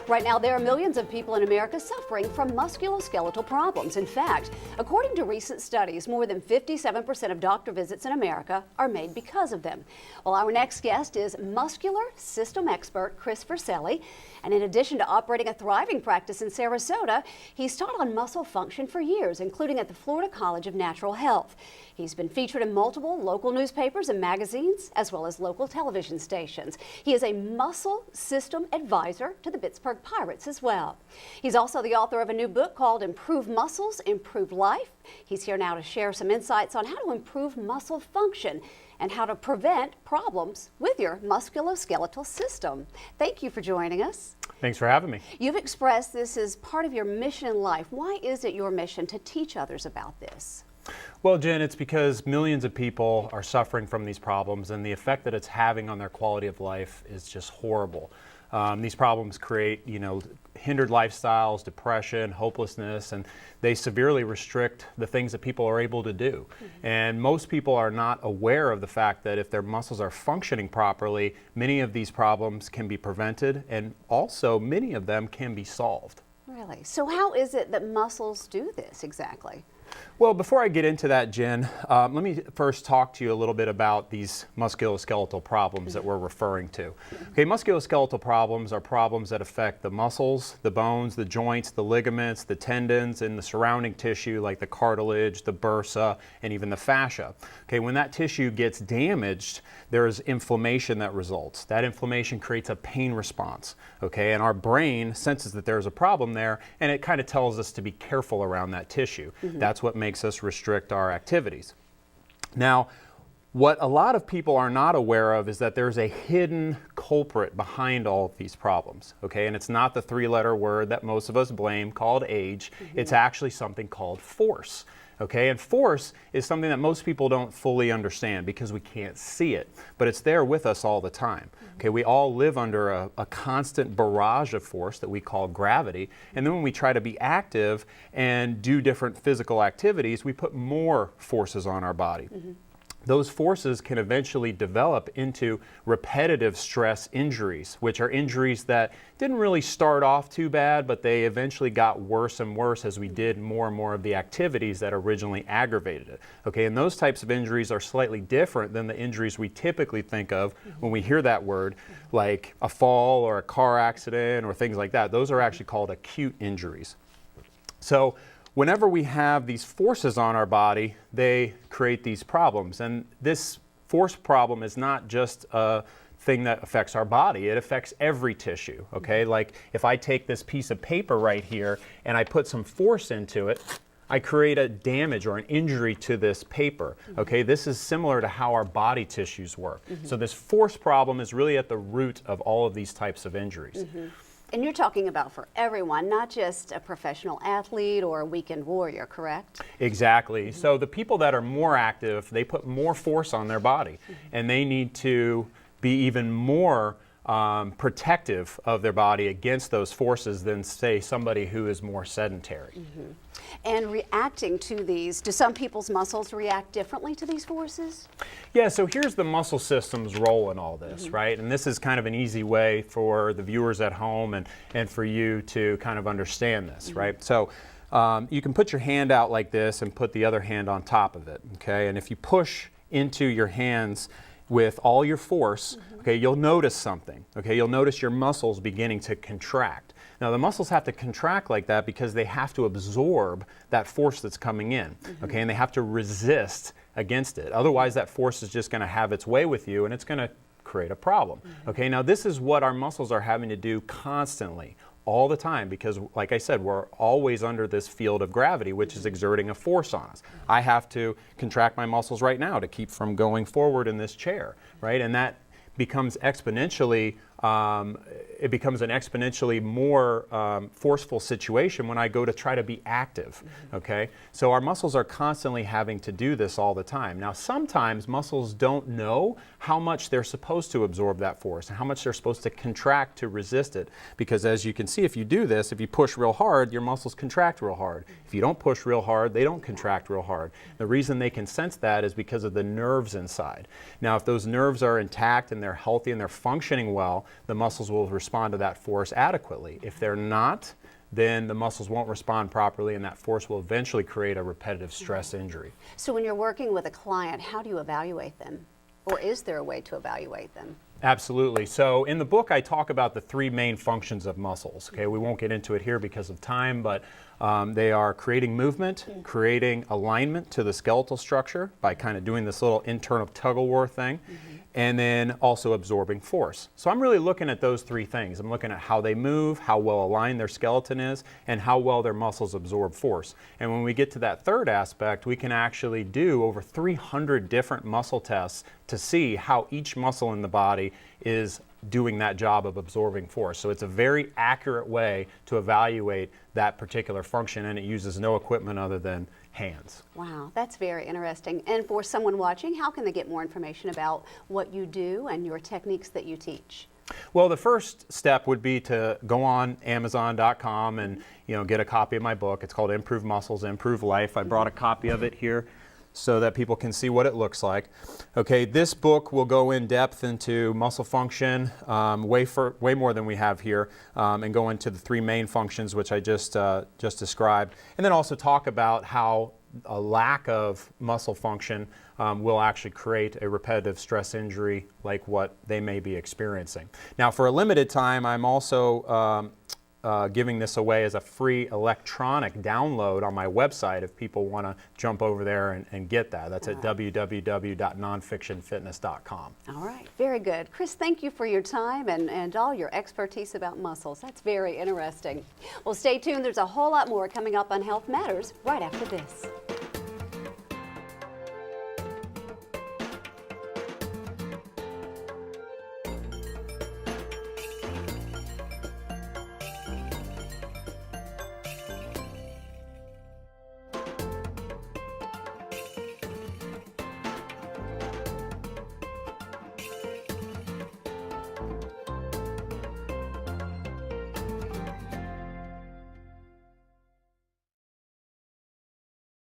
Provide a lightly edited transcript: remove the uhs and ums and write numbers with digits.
Right now, there are millions of people in America suffering from musculoskeletal problems. In fact, according to recent studies, more than 57% of doctor visits in America are made because of them. Well, our next guest is muscular system expert Chris Vercelli. And in addition to operating a thriving practice in Sarasota, he's taught on muscle function for years, including at the Florida College of Natural Health. He's been featured in multiple local newspapers and magazines, as well as local television stations. He is a muscle system advisor to the Pittsburgh Pirates as well. He's also the author of a new book called Improve Muscles, Improve Life. He's here now to share some insights on how to improve muscle function and how to prevent problems with your musculoskeletal system. Thank you for joining us. Thanks for having me. You've expressed this as part of your mission in life. Why is it your mission to teach others about this? Well, Jen, it's because millions of people are suffering from these problems, and the effect that it's having on their quality of life is just horrible. These problems create, hindered lifestyles, depression, hopelessness, and they severely restrict the things that people are able to do. And most people are not aware of the fact that if their muscles are functioning properly, many of these problems can be prevented, and also many of them can be solved. Really? So how is it that muscles do this exactly? Well, before I get into that, Jen, let me first talk to you a little bit about these musculoskeletal problems that we're referring to. Okay, musculoskeletal problems are problems that affect the muscles, the bones, the joints, the ligaments, the tendons, and the surrounding tissue like the cartilage, the bursa, and even the fascia. Okay, when that tissue gets damaged, there is inflammation that results. That inflammation creates a pain response, okay, and our brain senses that there's a problem there, and it kind of tells us to be careful around that tissue. That's what makes us restrict our activities. Now, what a lot of people are not aware of is that there's a hidden culprit behind all of these problems, okay? And it's not the three-letter word that most of us blame called age. It's actually something called force, okay? And force is something that most people don't fully understand because we can't see it, but it's there with us all the time, okay? We all live under a constant barrage of force that we call gravity, and then when we try to be active and do different physical activities, we put more forces on our body. Those forces can eventually develop into repetitive stress injuries, which are injuries that didn't really start off too bad, but they eventually got worse and worse as we did more and more of the activities that originally aggravated it. Okay, and those types of injuries are slightly different than the injuries we typically think of when we hear that word, like a fall or a car accident or things like that. Those are actually called acute injuries. So whenever we have these forces on our body, they create these problems. And this force problem is not just a thing that affects our body, it affects every tissue, okay? Like if I take this piece of paper right here and I put some force into it, I create a damage or an injury to this paper, okay? This is similar to how our body tissues work. So this force problem is really at the root of all of these types of injuries. And you're talking about for everyone, not just a professional athlete or a weekend warrior, correct? Exactly. So the people that are more active, they put more force on their body, and they need to be even more protective of their body against those forces than, say, somebody who is more sedentary. And reacting to these, do some people's muscles react differently to these forces? Yeah, so here's the muscle system's role in all this, right? And this is kind of an easy way for the viewers at home and for you to kind of understand this, right? So you can put your hand out like this and put the other hand on top of it, okay? And if you push into your hands with all your force, okay, you'll notice something, okay? You'll notice your muscles beginning to contract. Now the muscles have to contract like that because they have to absorb that force that's coming in, okay? And they have to resist against it. Otherwise that force is just gonna have its way with you and it's gonna create a problem, okay? Now this is what our muscles are having to do constantly, all the time, because like I said, we're always under this field of gravity, which is exerting a force on us. I have to contract my muscles right now to keep from going forward in this chair, right? And that becomes exponentially, it becomes an exponentially more forceful situation when I go to try to be active, okay? So our muscles are constantly having to do this all the time. Now sometimes muscles don't know how much they're supposed to absorb that force and how much they're supposed to contract to resist it, because as you can see, if you do this, if you push real hard, your muscles contract real hard. If you don't push real hard, they don't contract real hard. The reason they can sense that is because of the nerves inside. Now if those nerves are intact and they're healthy and they're functioning well, the muscles will respond respond to that force adequately. If they're not, then the muscles won't respond properly, and that force will eventually create a repetitive stress injury. So when you're working with a client, how do you evaluate them? Or is there a way to evaluate them? Absolutely. So in the book, I talk about the three main functions of muscles. Okay, we won't get into it here because of time, but they are creating movement, creating alignment to the skeletal structure by kind of doing this little internal tug-of-war thing, and then also absorbing force. So I'm really looking at those three things. I'm looking at how they move, how well aligned their skeleton is, and how well their muscles absorb force. And when we get to that third aspect, we can actually do over 300 different muscle tests to see how each muscle in the body is doing that job of absorbing force. So it's a very accurate way to evaluate that particular function, and it uses no equipment other than hands. Wow, that's very interesting. And for someone watching, how can they get more information about what you do and your techniques that you teach? Well, the first step would be to go on Amazon.com and get a copy of my book. It's called Improve Muscles, Improve Life. I brought a copy of it here so that people can see what it looks like. Okay, this book will go in depth into muscle function, way more than we have here, and go into the three main functions which I just described, and then also talk about how a lack of muscle function will actually create a repetitive stress injury like what they may be experiencing. Now, for a limited time, I'm also giving this away as a free electronic download on my website if people want to jump over there and get that. That's at www.nonfictionfitness.com. All right, very good. Chris, thank you for your time and all your expertise about muscles. That's very interesting. Well, stay tuned. There's a whole lot more coming up on Health Matters right after this.